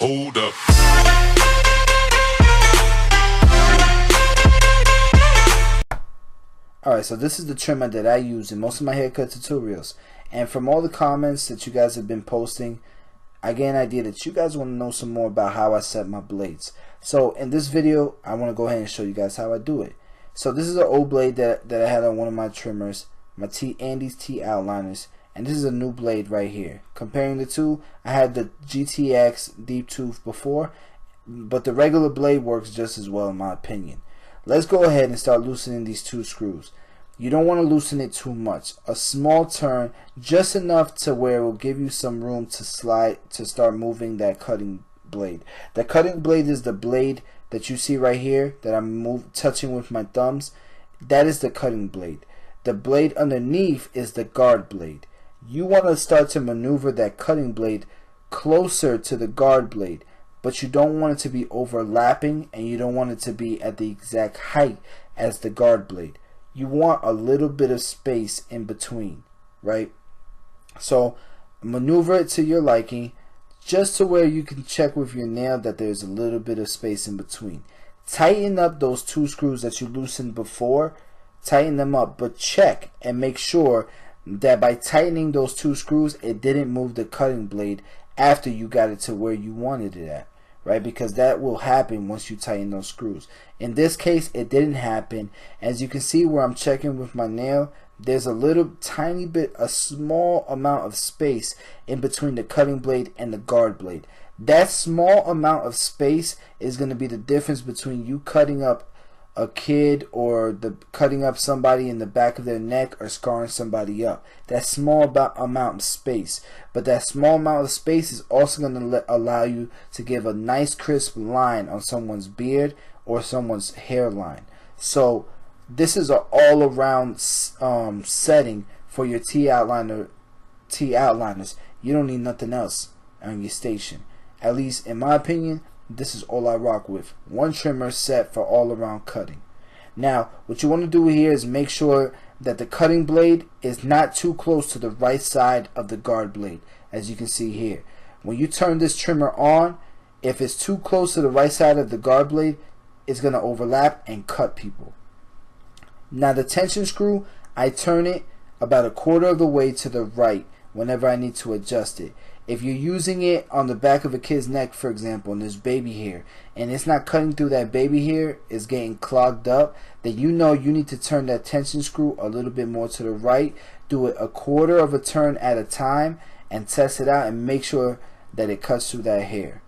Hold up. Alright, so this is the trimmer that I use in most of my haircut tutorials. And from all the comments that you guys have been posting, I get an idea that you guys want to know some more about how I set my blades. So in this video, I want to go ahead and show you guys how I do it. So this is an old blade that I had on one of my trimmers, my Andis T outliners. And this is a new blade right here. Comparing the two, I had the GTX deep tooth before, but the regular blade works just as well in my opinion. Let's go ahead and start loosening these two screws. You don't want to loosen it too much. A small turn, just enough to where it will give you some room to slide to start moving that cutting blade. The cutting blade is the blade that you see right here that I'm touching with my thumbs. That is the cutting blade. The blade underneath is the guard blade. You want to start to maneuver that cutting blade closer to the guard blade, but you don't want it to be overlapping and you don't want it to be at the exact height as the guard blade. You want a little bit of space in between, right? So maneuver it to your liking, just to where you can check with your nail that there's a little bit of space in between. Tighten up those two screws that you loosened before, tighten them up, but check and make sure that by tightening those two screws, it didn't move the cutting blade after you got it to where you wanted it at, right? Because that will happen once you tighten those screws. In this case, it didn't happen. As you can see where I'm checking with my nail, there's a little tiny bit, a small amount of space in between the cutting blade and the guard blade. That small amount of space is going to be the difference between you cutting up a kid or cutting up somebody in the back of their neck or scarring somebody up. That small amount of space. But that small amount of space is also going to allow you to give a nice crisp line on someone's beard or someone's hairline. So this is an all-around setting for your T outliners. You don't need nothing else on your station. At least in my opinion, this is all I rock with. One trimmer set for all around cutting. Now what you want to do here is make sure that the cutting blade is not too close to the right side of the guard blade, as you can see here. When you turn this trimmer on, if it's too close to the right side of the guard blade, it's going to overlap and cut people. Now the tension screw, I turn it about a quarter of the way to the right whenever I need to adjust it. If you're using it on the back of a kid's neck, for example, and there's baby hair, and it's not cutting through that baby hair, it's getting clogged up, then you know you need to turn that tension screw a little bit more to the right. Do it a quarter of a turn at a time and test it out and make sure that it cuts through that hair.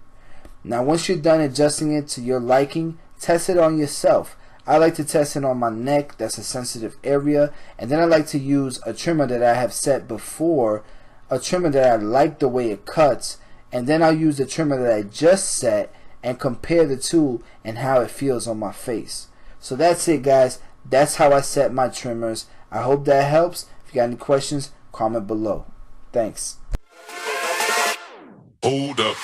Now once you're done adjusting it to your liking, test it on yourself. I like to test it on my neck, that's a sensitive area, and then I like to use a trimmer that I have set before, a trimmer that I like the way it cuts, and then I'll use the trimmer that I just set and compare the two and how it feels on my face. So that's it guys, that's how I set my trimmers. I hope that helps. If you got any questions, comment below. Thanks. Hold up.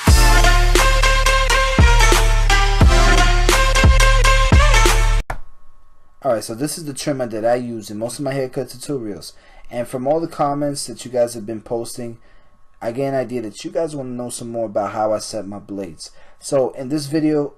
Alright, so this is the trimmer that I use in most of my haircut tutorials. And from all the comments that you guys have been posting, I get an idea that you guys want to know some more about how I set my blades. So in this video,